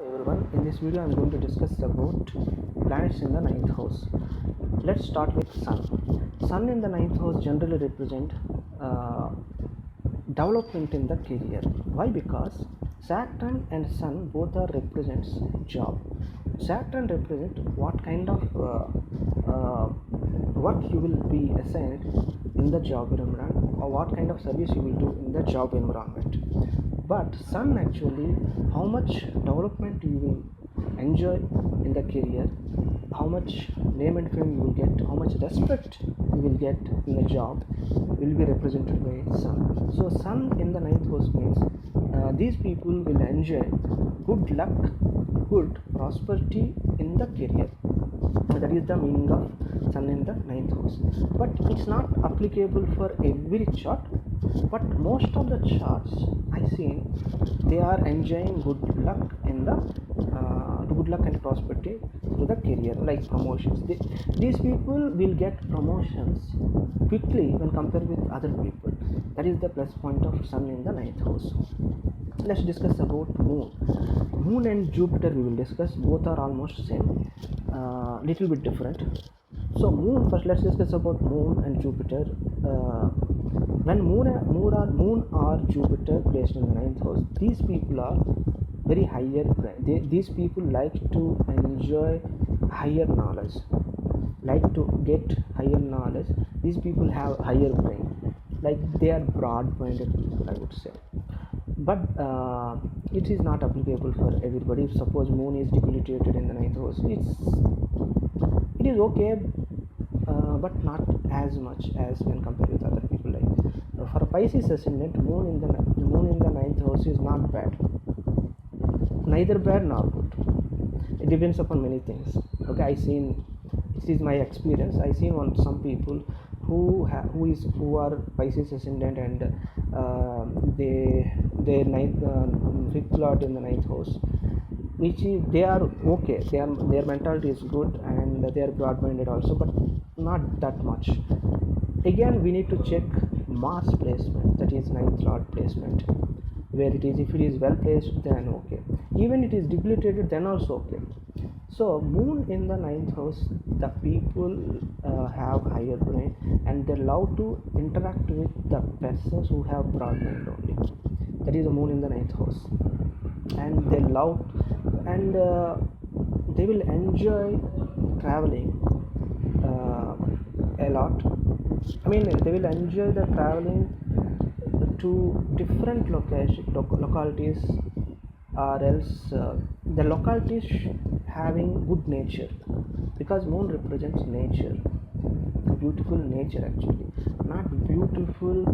Everyone, in this video I am going to discuss about planets in the ninth house. Let's start with Sun. Sun in the ninth house generally represent development in the career. Why? Because Saturn and Sun both are represents job. Saturn represent what kind of work you will be assigned in the job environment, or what kind of service you will do in the job environment. But Sun actually how much development you will enjoy in the career, how much name and fame you will get, how much respect you will get in the job will be represented by Sun. So Sun in the ninth house means these people will enjoy good luck, good prosperity in the career. That is the meaning of Sun in the ninth house. But it's not applicable for every chart. But most of the charts I see, they are enjoying good luck in the good luck and prosperity to the career, like promotions. These people will get promotions quickly when compared with other people. That is the plus point of Sun in the ninth house. Let's discuss about Moon. Moon and Jupiter we will discuss. Both are almost same, little bit different. So Moon first. Let's discuss about Moon and Jupiter. When Moon or Jupiter placed in the ninth house, these people are very higher brain. These people like to enjoy higher knowledge, like to get higher knowledge. These people have higher brain, like they are broad-minded people, I would say. But it is not applicable for everybody. If suppose Moon is debilitated in the ninth house, it is okay, but not as much as when compared with other people. Like for a Pisces ascendant, Moon in the ninth house is not bad, neither bad nor good. It depends upon many things. Okay, it is my experience. I seen on some people who are Pisces ascendant and their fifth lord in the ninth house, which is they are okay. Their mentality is good and they are broad-minded also, but not that much. Again, we need to check Mars placement, that is ninth lord placement, where it is. If it is well placed, then okay. Even it is debilitated, then also okay. So Moon in the ninth house, the people have higher brain and they love to interact with the persons who have broad mind only. That is the Moon in the ninth house, and they love and they will enjoy traveling a lot. I mean, they will enjoy the traveling to different localities, or else the localities having good nature, because Moon represents nature, beautiful nature actually, not beautiful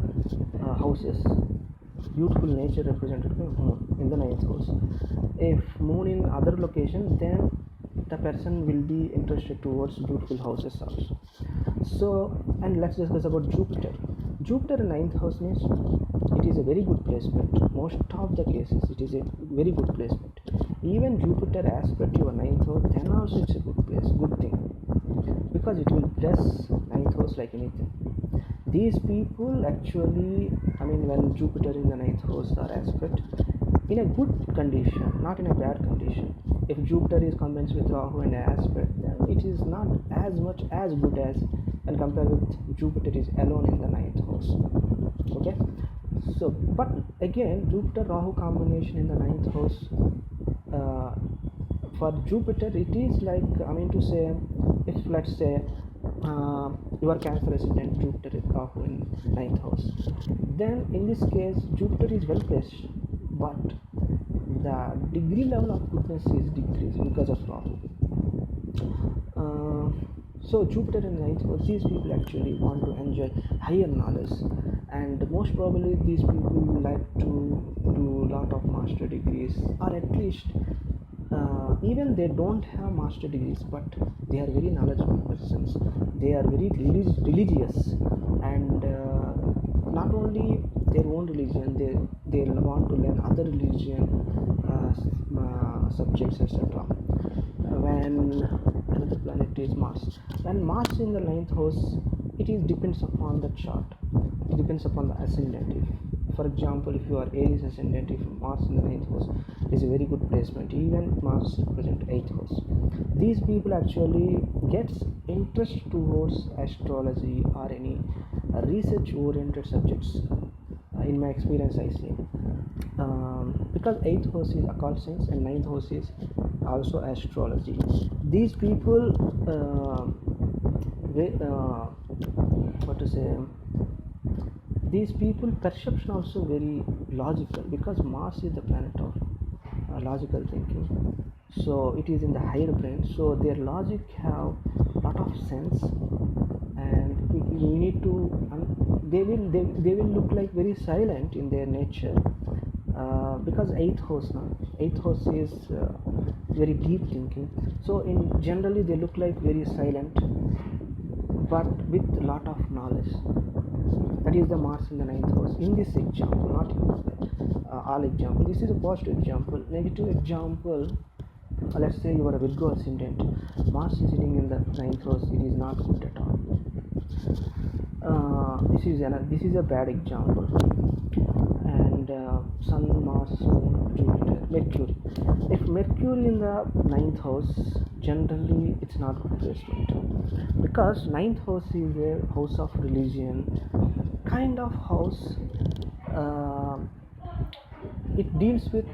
houses. Beautiful nature represented by Moon in the ninth house. If Moon in other location, then the person will be interested towards beautiful houses also. So, and let's discuss about Jupiter. Jupiter in ninth house means it is a very good placement. Most of the cases it is a very good placement. Even Jupiter aspect your ninth house, then also it's a good thing, because it will bless ninth house like anything. These people actually, I mean, when Jupiter in the ninth house are aspect in a good condition, not in a bad condition. If Jupiter is combined with Rahu and aspect, then it is not as much as good as when compared with Jupiter is alone in the ninth house. Okay, so but again, Jupiter Rahu combination in the ninth house, for Jupiter it is like, I mean to say, if let's say you are Cancer ascendant, Jupiter is Rahu in ninth house, then in this case Jupiter is well placed, but the degree level of goodness is decreased because of Rahu. So Jupiter in ninth house, these people actually want to enjoy higher knowledge, and most probably these people like to do lot of master degrees, or at least even they don't have master degrees, but they are very knowledgeable persons. They are very religious, and not only their own religion, they want to learn other religion subjects, etc. When another planet is Mars, when Mars in the ninth house, it is depends upon the chart. It depends upon the ascendant. For example, if you are Aries ascendant, if Mars in the ninth house, is a very good placement. Even Mars represent 8th house. These people actually gets interest towards astrology or any research oriented subjects. In my experience I see, because 8th house is occult science and 9th house is also astrology. These people what to say, these people perception also very logical, because Mars is the planet of logical thinking, so it is in the higher brain, so their logic have lot of sense, and we need to they will look like very silent in their nature, because 8th house is very deep thinking, so in generally they look like very silent but with lot of knowledge. That is the Mars in the 9th house in this example, not in all example. This is a positive example. Negative example, let's say you are a Virgo ascendant, Mars is sitting in the 9th house, it is not good at all. This is a bad example. And Sun, Mars, Moon, Jupiter, Mercury. If Mercury in the 9th house, generally it's not good placement, because 9th house is a house of religion kind of house. It deals with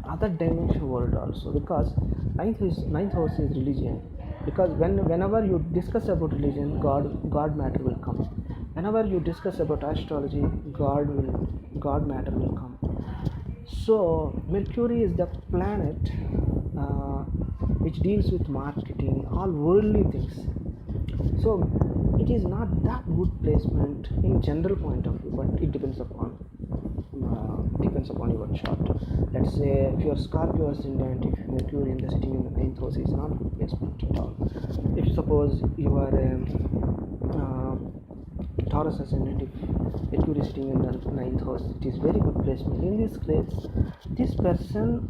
other dimension world also, because ninth house is religion, because whenever you discuss about religion, god matter will come. Whenever you discuss about astrology, god matter will come. So Mercury is the planet which deals with marketing, all worldly things. So it is not that good placement in general point of view, but it depends upon your chart. Let's say if you are Scorpio ascendant, if Mercury in the sitting in the 9th house is not good placement at all. If suppose you are Taurus ascendant, if Mercury sitting in the 9th house, it is very good placement. In this case, this person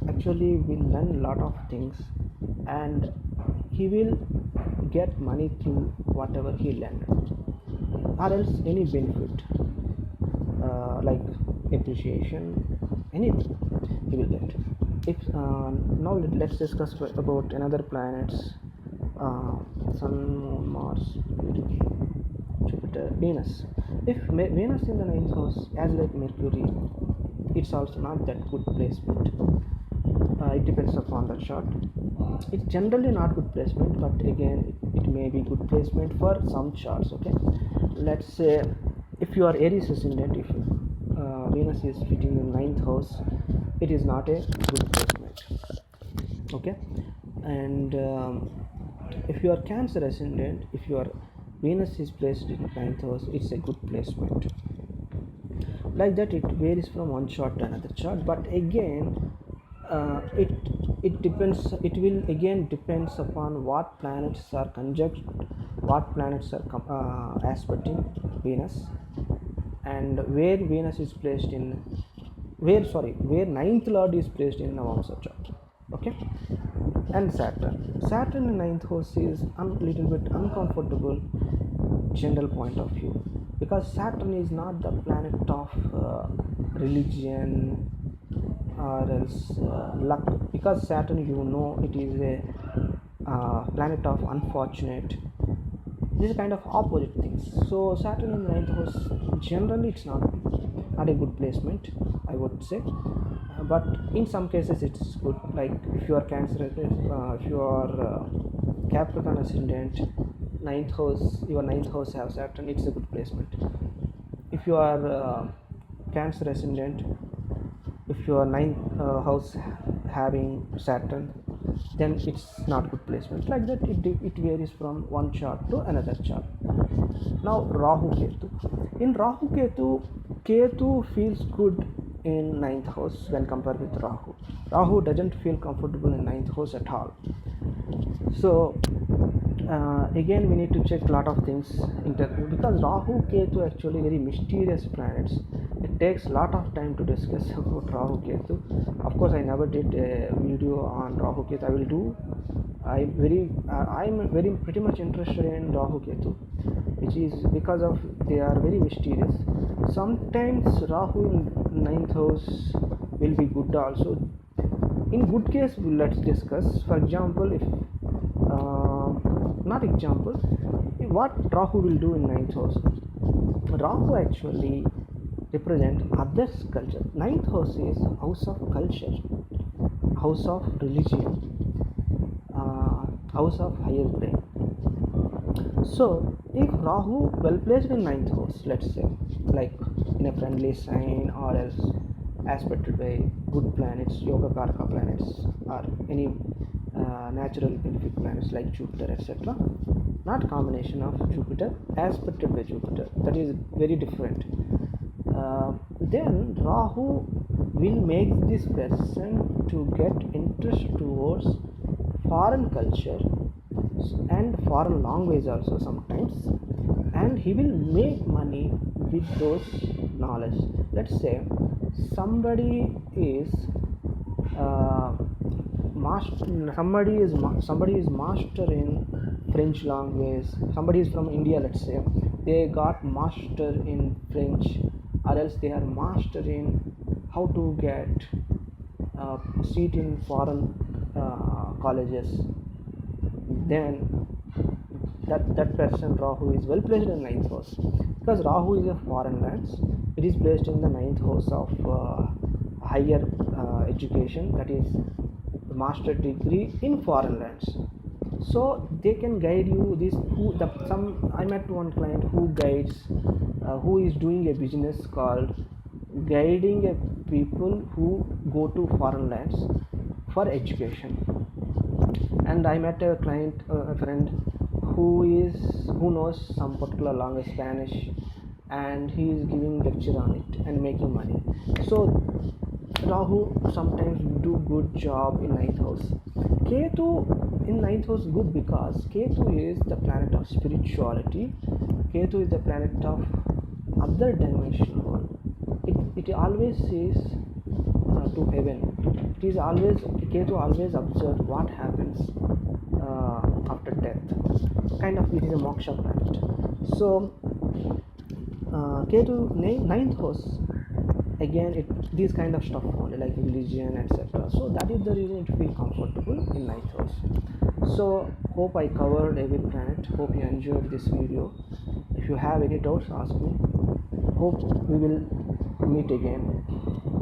actually will learn a lot of things, and he will get money through whatever he learned, or else any benefit, like appreciation, anything he will get. If now let's discuss about another planets, Sun, Moon, Mars, Jupiter, Venus. If Venus in the 9th house, as like Mercury, it's also not that good placement. It depends upon the chart. It's generally not good placement, but again it may be good placement for some charts. Okay, let's say if you are Aries ascendant, if Venus is sitting in 9th house, it is not a good placement. Okay, and if you are Cancer ascendant, if your Venus is placed in 9th house, it's a good placement. Like that, it varies from one chart to another chart, but again it depends. It will again depends upon what planets are conjunct, what planets are aspecting Venus, and where Venus is placed in where 9th lord is placed in Navamsa chart. Okay, and Saturn in 9th house is a little bit uncomfortable general point of view, because Saturn is not the planet of religion or else luck, because Saturn, it is a planet of unfortunate. This is kind of opposite things. So Saturn in the 9th house, generally it's not a good placement, I would say, but in some cases it's good. Like if you are Cancer, if you are Capricorn ascendant, 9th house, your 9th house have Saturn, it's a good placement. If you are Cancer ascendant, if your 9th house having Saturn, then it's not good placement. Like that, it varies from one chart to another chart. Now Rahu Ketu. In Rahu Ketu feels good in 9th house when compared with Rahu. Rahu doesn't feel comfortable in 9th house at all. So again we need to check a lot of things because Rahu Ketu actually very mysterious planets. It takes a lot of time to discuss about Rahu Ketu. Of course, I never did a video on Rahu Ketu. I will do. I'm very pretty much interested in Rahu Ketu, which is because of they are very mysterious. Sometimes Rahu in 9th house will be good also. In good case, let's discuss. For example, if not example, what Rahu will do in ninth house. Rahu actually represent others' culture. Ninth house is house of culture, house of religion, house of higher brain. So if Rahu well placed in ninth house, let's say, like in a friendly sign or else aspected by good planets, yoga karaka planets, or any natural benefit planets like Jupiter, etc. Not combination of Jupiter, aspected by Jupiter. That is very different. Then Rahu will make this person to get interest towards foreign culture and foreign language also sometimes, and he will make money with those knowledge. Let's say somebody is somebody is master in French language. Somebody is from India, let's say, they got master in French, or else they are master in how to get seat in foreign colleges. Then that person Rahu is well placed in ninth house, because Rahu is a foreign lands. It is placed in the ninth house of higher education, that is master degree in foreign lands. So they can guide you. I met one client who guides, who is doing a business called guiding a people who go to foreign lands for education. And I met a client, a friend who knows some particular language, Spanish, and he is giving lecture on it and making money. So Rahu sometimes do good job in ninth house. Ketu in ninth house good because Ketu is the planet of spirituality. Ketu is the planet of other dimensional. It always sees to heaven. It is always Ketu always observe what happens after death. Kind of it is a moksha planet. So Ketu ninth house, again these kind of stuff only, like religion, etc. So that is the reason it feel comfortable in ninth house. So hope I covered every planet. Hope you enjoyed this video. If you have any doubts, ask me. Hope we will meet again.